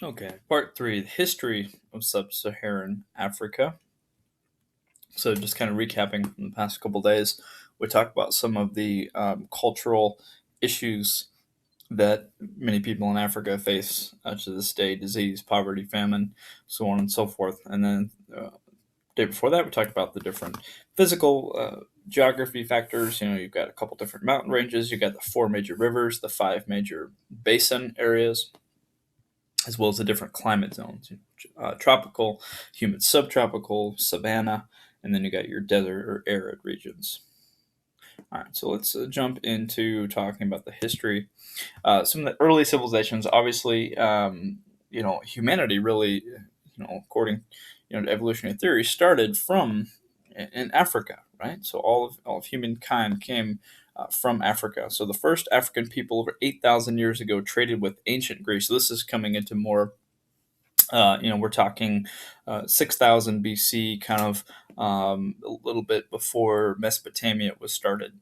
Okay, part three, the history of Sub-Saharan Africa. So, just kind of recapping from the past couple days, we talked about some of the cultural issues that many people in Africa face to this day: disease, poverty, famine, so on and so forth. And then day before that, we talked about the different physical geography factors. You've got a couple different mountain ranges, you've got the four major rivers, the five major basin areas, as well as the different climate zones: tropical, humid subtropical, savanna, and then you got your desert or arid regions. All right, so let's jump into talking about the history. Some of the early civilizations, obviously, humanity really, according to evolutionary theory, started from in Africa, right? So all of humankind came from Africa. So the first African people over 8,000 years ago traded with ancient Greece. So this is coming into more we're talking 6,000 BC, kind of a little bit before Mesopotamia was started.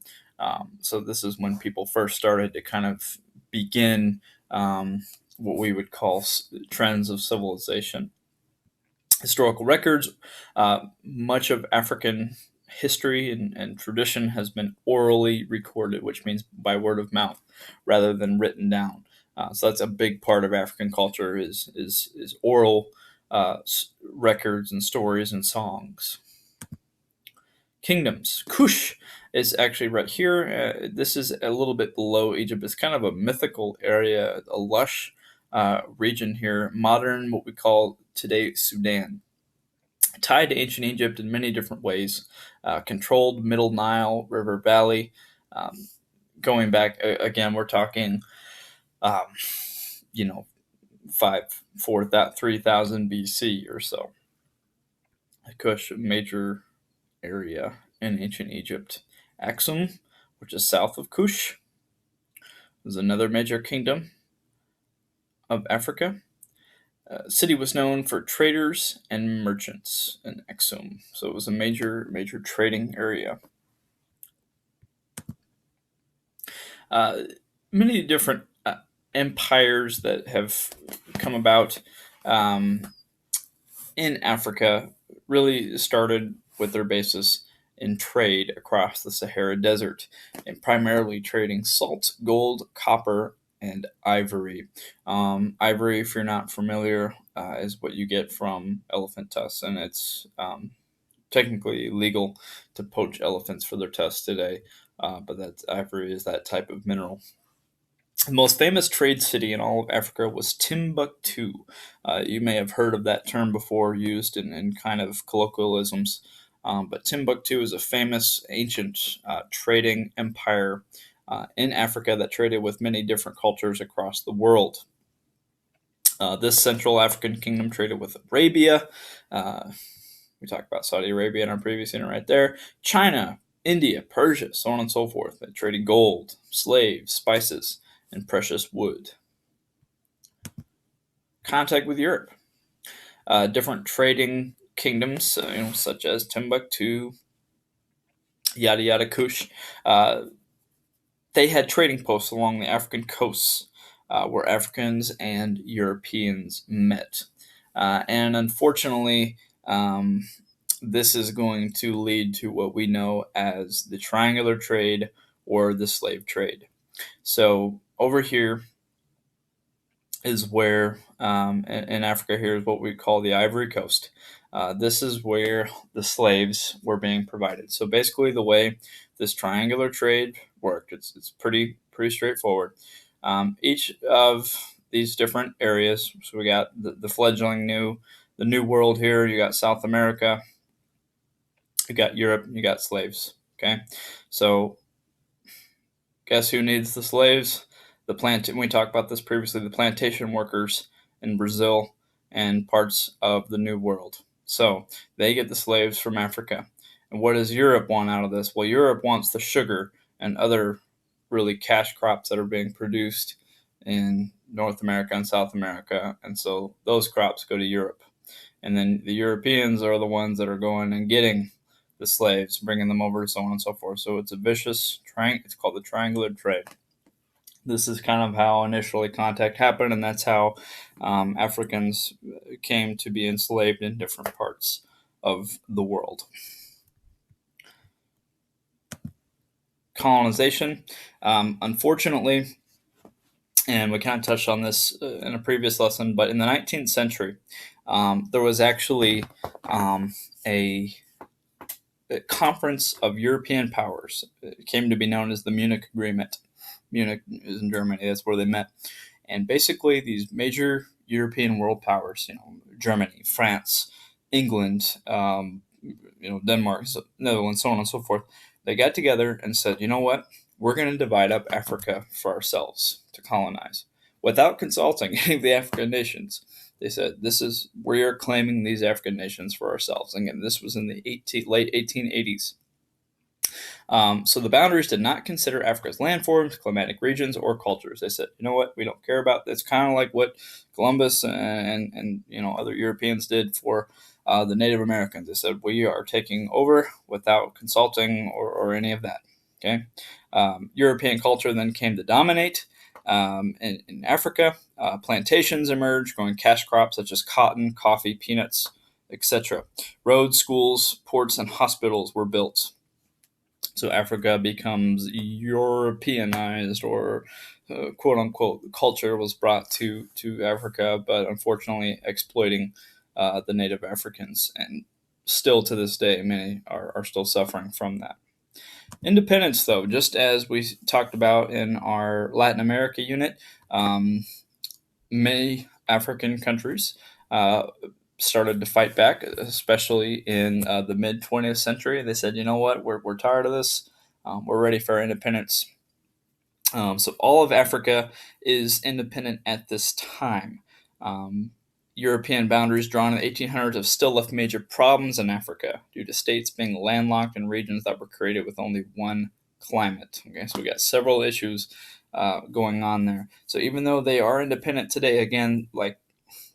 So this is when people first started to kind of begin what we would call trends of civilization. Historical records, much of African history and tradition has been orally recorded, which means by word of mouth rather than written down. So that's a big part of African culture is oral records and stories and songs. Kingdoms. Kush is actually right here. This is a little bit below Egypt. It's kind of a mythical area, a lush region here. Modern, what we call today Sudan. Tied to ancient Egypt in many different ways. Controlled Middle Nile River Valley. Um, Going back again, we're talking um, you know, 3,000 BC or so. Kush, a major area in ancient Egypt. Axum, which is south of Kush, is another major kingdom of Africa. City was known for traders and merchants in Axum, so it was a major trading area. Uh, Many different empires that have come about um, in Africa really started with their basis in trade across the Sahara Desert, and primarily trading salt, gold, copper, and ivory. Ivory, if you're not familiar, is what you get from elephant tusks, and it's technically illegal to poach elephants for their tusks today. But that ivory is that type of mineral. The most famous trade city in all of Africa was Timbuktu. You may have heard of that term before, used in kind of colloquialisms. But Timbuktu is a famous ancient trading empire in Africa that traded with many different cultures across the world. This Central African kingdom traded with Arabia. Uh, we talked about Saudi Arabia in our previous unit right there. China, India, Persia, so on and so forth. They traded gold, slaves, spices, and precious wood. Contact with Europe. Different trading kingdoms, such as Timbuktu, yada yada Kush, they had trading posts along the African coasts where Africans and Europeans met. And unfortunately, this is going to lead to what we know as the triangular trade or the slave trade. So over here is where in Africa here is what we call the Ivory Coast. This is where the slaves were being provided. So basically, the way this triangular trade worked, it's pretty straightforward. Each of these different areas. So we got the fledgling the new world here. You got South America. You got Europe. You got slaves. Okay, so guess who needs the slaves? We talked about this previously. The plantation workers in Brazil and parts of the New World. So they get the slaves from Africa. And what does Europe want out of this? Well, Europe wants the sugar and other really cash crops that are being produced in North America and South America. And so those crops go to Europe. And then the Europeans are the ones that are going and getting the slaves, bringing them over, so on and so forth. So it's a vicious triangle. It's called the triangular trade. This is kind of how initially contact happened, and that's how Africans came to be enslaved in different parts of the world. Colonization. Unfortunately, and we kind of touched on this in a previous lesson, but in the 19th century, there was actually a conference of European powers. It came to be known as the Munich Agreement. Munich is in Germany. That's where they met. And basically, these major European world powers, Germany, France, England, Denmark, Netherlands, so on and so forth, they got together and said, you know what? We're going to divide up Africa for ourselves to colonize without consulting any of the African nations. They said, we are claiming these African nations for ourselves. And again, this was in the late 1880s. So the boundaries did not consider Africa's landforms, climatic regions, or cultures. They said, you know what, we don't care about. It's kind of like what Columbus and other Europeans did for the Native Americans. They said, we are taking over without consulting or any of that. Okay, European culture then came to dominate. In Africa, plantations emerged, growing cash crops such as cotton, coffee, peanuts, etc. Roads, schools, ports, and hospitals were built. So Africa becomes Europeanized, or quote unquote, culture was brought to Africa, but unfortunately exploiting the native Africans. And still to this day, many are still suffering from that. Independence, though, just as we talked about in our Latin America unit, many African countries started to fight back, especially in the mid 20th century. They said, you know what, we're tired of this. We're ready for our independence. So all of Africa is independent at this time. European boundaries drawn in the 1800s have still left major problems in Africa due to states being landlocked in regions that were created with only one climate. Okay, so we got several issues going on there. So even though they are independent today, again, like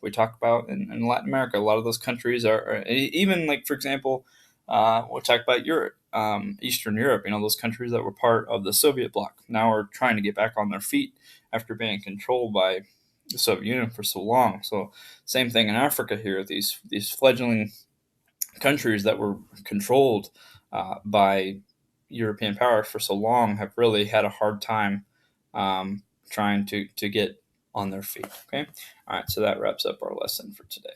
we talk about in Latin America, a lot of those countries are even, like, for example, we'll talk about Europe, Eastern Europe, those countries that were part of the Soviet bloc now are trying to get back on their feet after being controlled by the Soviet Union for so long. So same thing in Africa here. These fledgling countries that were controlled by European powers for so long have really had a hard time trying to get on their feet. Okay. All right. So that wraps up our lesson for today.